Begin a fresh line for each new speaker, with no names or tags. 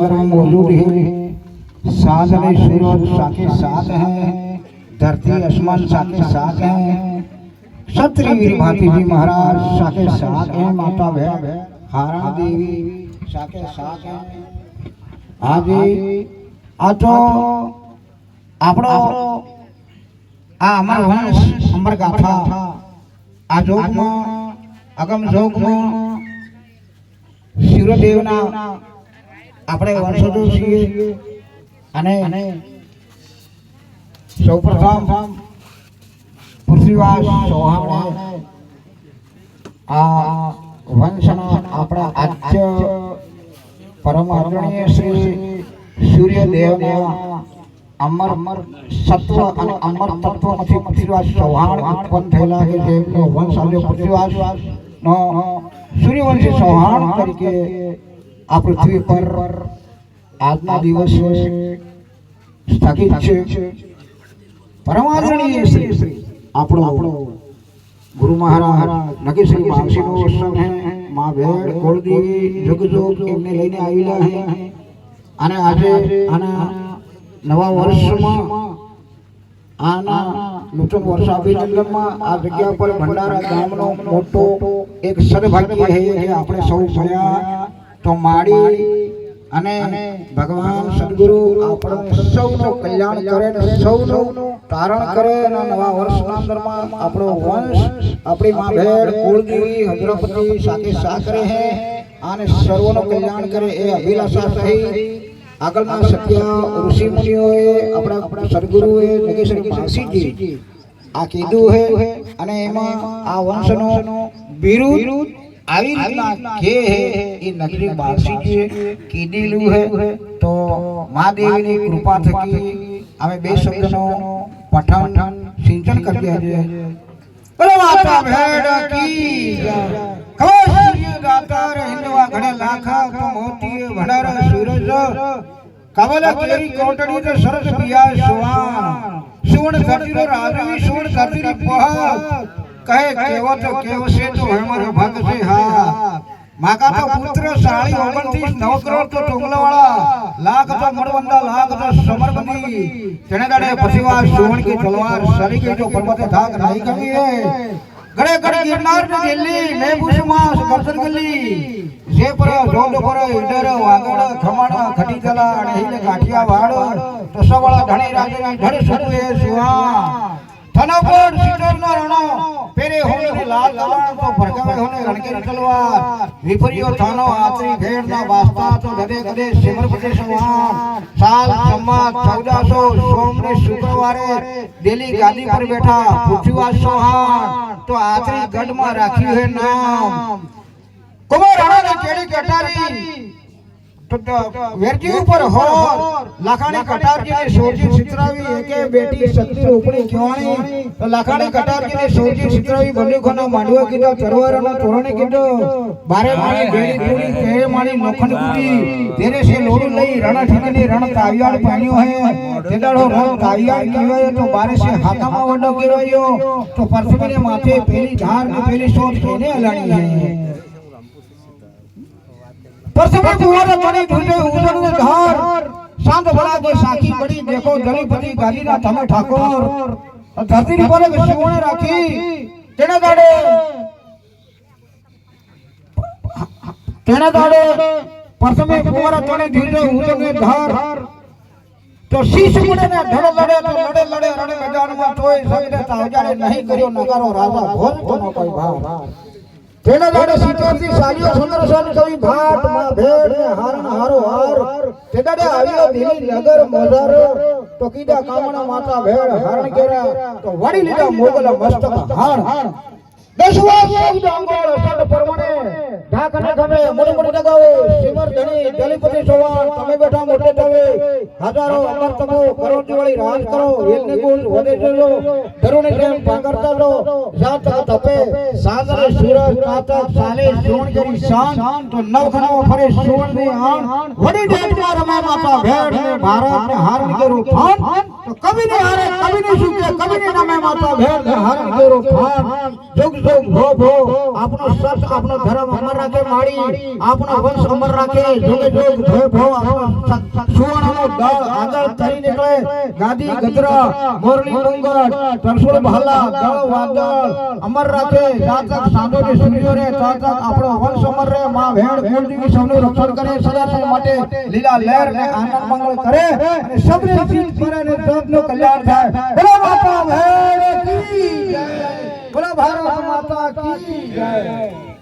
सागर में मौजूद है। साथ में सूरज साके साथ है, धरती आसमान साके साथ है, क्षत्रिय वीर भाती जी महाराज साके साथ है, माता बहन हारण देवी साके साथ है। आज आ तो આપણો આ અમારો વંશ અમર ગાથા આ જોગમાં અગમ જોગમાં સૂર્યદેવના આપણે વંશજો છીએ અને સૌપ્રથમ પૃથ્વીવાસ ચૌહાણ આ વંશના આપણા આદ્ય પરમ આદરણીય શ્રી સૂર્યદેવના अमर सत्व और अमर तत्व માંથી પૃથ્વીરાજ ચૌહાણ ઉત્પન્ન થયેલા કે જેમનો વંશ આવ્યો પૃથ્વીરાજ નો સૂર્યવંશી ચૌહાણ તરીકે આ પૃથ્વી પર આજના દિવસે સ્થાપિત છે। પરમાદરણીય શ્રી આપણો ગુરુ મહારાજ નગી શ્રી માવસીનો ઉત્સવ है। मां भेड़ कोलदेवी जगजोग એમને લઈને આવેલા है અને આજે આના नवा वर्ष में आना नूतन वर्षाभिनंदन में आ जगह पर भंडारा गामनो मोटो एक सद्भाग्य है कि आपणे सौ भण्या तो माड़ी अने भगवान सद्गुरु आपणो सौनो कल्याण करे ने सौनो तारण करे ने नवा वर्षना अंदर में आपणो वंश आपणी मां भेड़ कुलदेवी हजरपति साके साकरे है आने सर्वनो कल्याण करे ए अभिलाषा सहित આગળના સત્ય ઋષિ મુનિઓએ આપણા સદગુરુએ નગેશ્વરી માસીજી આ કીધું છે અને એમાં આ વંશનો વિરુદ્ધ આવી રીતના કે છે એ નગરી માસીજીએ કીધેલું છે। તો મા દેવીની કૃપા થકી અમે બે શબ્દનો પઠન સિંચન કરી આજે બોલો માતા ભેડ की दातार हिंदवा घड़े लाखा तो मोती भंडारा सूरज कवल केरी कोटड़ी तो सरस पिया सुवान सुवर्ण धरती रो राजवी सुवर्ण धरती री पहा कहे केवो तो केव से तो हमारे भाग से हा माका तो पुत्र साड़ी 29 9 करोड़ तो टोंगला वाला लाख तो मरवंदा लाख तो समरबंदी जने दाड़े पसिवा सुवर्ण की तलवार सरी के जो पर्वत धाक नहीं कमी है। गड़े गड़े गिरनार ने दिल्ली लेबुस मास दर्शन गली जे पर ढोल पर इडर वागड़ खमण खटीतला અને હિલે કાઠિયાવાડ તો સવાળા ધણી રાજાની ધડ સુએ સુવા થનપોડ સિટરનો રણો પેરે હોને લાલ કમાણ તો ભરકાવે હોને રણકે તલવાર વિપરિયો થાનો આત્રી ભેડના વાસ્તા તો ગદે ગદે સિમરપતિ સવાન સાલ સંમત 1400 સોમને શુક્રવારે દિલ્હી ગાદી પર બેઠા પૃથ્વીવાસ ચૌહાણ तो आखिरी गढ़ में राखी है नाम कुमार राणा ने केड़ी कटारी तो वेरजी ऊपर हो लाखानी कटार जी ने सोजी सितरावी एके बेटी शक्ति रोपणी क्योंणी तो लाखानी कटार जी ने सोजी सितरावी बंदी खाना मांडवा कीधो तरवारनो तोरणे कीधो बारे माणी बेड़ी पूरी के माणी नोखंड पूरी तेरे से लोडू लई रण ठिकनी रण तावियाड़ पाणियो है तेदाड़ो रण तावियाड़ कीवायो तो बारे से हाथामा वडो केवायो तो परसमी ने माथे पेली धार ने पेली सोच केने हलाणी है। परसमी कुंवर बड़ी ढूंढे उजड़ ने धार शांत बड़ा के साखी बड़ी देखो दलीपति गालीना थमे ठाकुर धरती पर शिवणे राखी तेने दाड़े परसमी कुंवर बड़ी ढूंढे उजड़ ने धार तो शीश मुड़े ने धड़ लड़े तो लड़े रण मैदान में तोय सगरे तावजारे नहीं करियो नगारो राजा भोज तो कोई भाव तेना दाड़े सीतोती सालियो सुंदर सन कवि भाट मां भेड़ ने हारण हारो हार तेदाड़े आवियो दिल्ली नगर मोजार तो कीदा कामना माता भेड़ हारण केरा तो वड़ी लीधा मोगल मस्तक हार दसवा डांगोर सड परमणे ढाकने गमे मुड़ी मुड़ी लगावे सिमर धनी दलीपति सोवान तमे बैठा मोटे तवे હજારો અમર તપો કરોડની વાળી રાજ કરો વેલની ગુણ વધે જોજો ધરુને જેમ ભાંગરતા રહો જાત તપે સાગર સૂરજ કાતક સાલે સોણગરી શાન તો નવખનો ફરે સોણની આણ વડી ડેટમાં રમા માતા ભેડ ને ભારત ને હારણ કેરો ફાન તો કભી ને હારે કભી ને સુકે કભી ને નમે માતા ભેડ ને હારણ કેરો ફાન जुग जुग भो भो आपनो सत आपनो धर्म अमर रखे माड़ी आपनो वंश अमर रखे जुग जुग भो भो सुवर्णनो दळ આગળ તરી નીકળે ગાદી ગદરા મોરલી ડુંગર ત્રણસુલ ભાલા દળ વાદળ અમર રાખે જાતક સાંભળે સૂર્ય રે જાતક આપણો વંશ અમર રે માં ભેડ ભેડજી સૌનું રક્ષણ કરે સદા સદા માટે લીલા લહેર ને આનંદ મંગળ કરે અને સબરે જીત કરે ને સબનું કલ્યાણ થાય બોલો માતા ભેડ કી જય बोला भारत माता की जय।